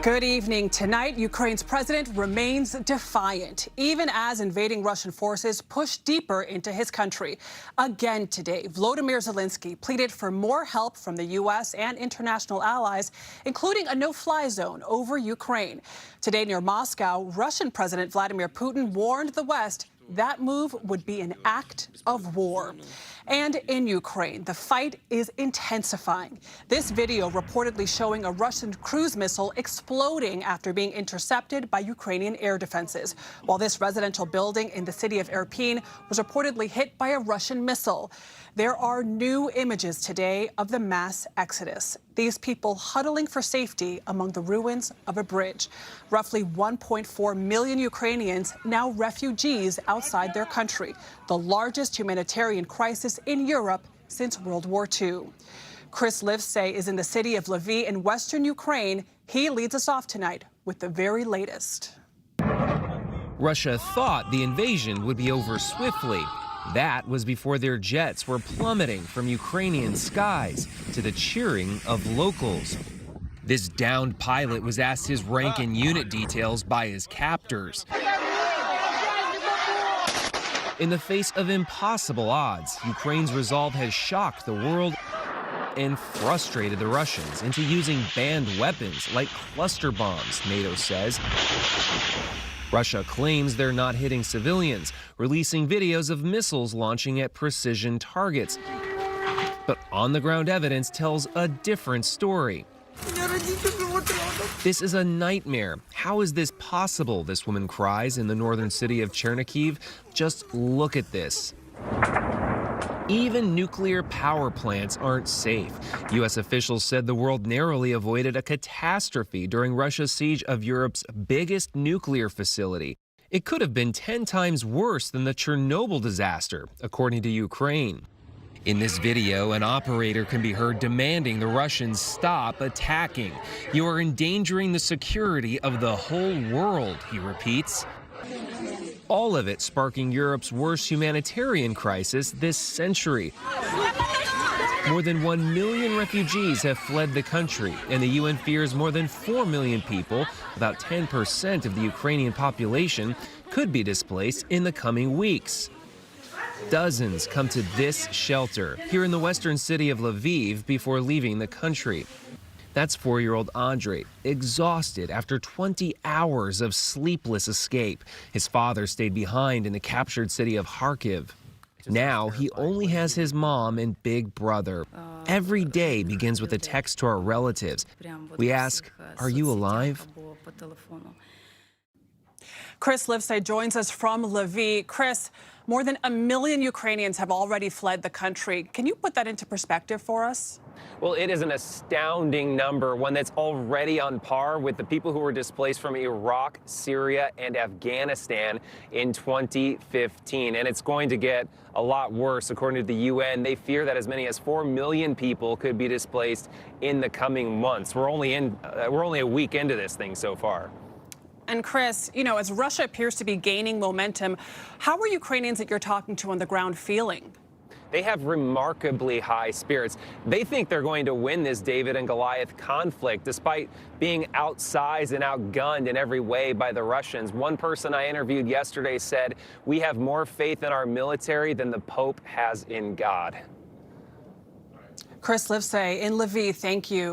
Good evening. Tonight, Ukraine's president remains defiant, even as invading Russian forces push deeper into his country. Again today, Volodymyr Zelensky pleaded for more help from the U.S. and international allies, including a no-fly zone over Ukraine. Today near Moscow, Russian President Vladimir Putin warned the West that move would be an act of war. And in Ukraine, the fight is intensifying. This video reportedly showing a Russian cruise missile exploding after being intercepted by Ukrainian air defenses, while this residential building in the city of Irpin was reportedly hit by a Russian missile. There are new images today of the mass exodus. These people huddling for safety among the ruins of a bridge. Roughly 1.4 million Ukrainians now refugees outside their country, the largest humanitarian crisis in Europe since World War II. Chris Livesay is in the city of Lviv in western Ukraine. He leads us off tonight with the very latest. Russia thought the invasion would be over swiftly. That was before their jets were plummeting from Ukrainian skies to the cheering of locals. This downed pilot was asked his rank and unit details by his captors. In the face of impossible odds, Ukraine's resolve has shocked the world and frustrated the Russians into using banned weapons like cluster bombs, NATO says. Russia claims they're not hitting civilians, releasing videos of missiles launching at precision targets. But on-the-ground evidence tells a different story. This is a nightmare. How is this possible? This woman cries in the northern city of Chernihiv. Just look at this. Even nuclear power plants aren't safe. U.S. officials said the world narrowly avoided a catastrophe during Russia's siege of Europe's biggest nuclear facility. It could have been 10 times worse than the Chernobyl disaster, according to Ukraine. In this video, an operator can be heard demanding the Russians stop attacking. You are endangering the security of the whole world, he repeats. All of it sparking Europe's worst humanitarian crisis this century. More than 1 million refugees have fled the country, and the UN fears more than 4 million people, about 10% of the Ukrainian population, could be displaced in the coming weeks. Dozens come to this shelter here in the western city of Lviv before leaving the country. That's 4-year-old Andrei, exhausted after 20 hours of sleepless escape. His father stayed behind in the captured city of Kharkiv. Now he only has his mom and big brother. Every day begins with a text to our relatives. We ask, "Are you alive?" Chris Livesay joins us from Lviv. Chris, more than 1 million Ukrainians have already fled the country. Can you put that into perspective for us? Well, it is an astounding number, one that's already on par with the people who were displaced from Iraq, Syria, and Afghanistan in 2015. And it's going to get a lot worse. According to the UN, they fear that as many as 4 million people could be displaced in the coming months. We're only a week into this thing so far. And Chris, you know, as Russia appears to be gaining momentum, how are Ukrainians that you're talking to on the ground feeling? They have remarkably high spirits. They think they're going to win this David and Goliath conflict, despite being outsized and outgunned in every way by the Russians. One person I interviewed yesterday said, "We have more faith in our military than the Pope has in God." Chris Livesay in Lviv, thank you.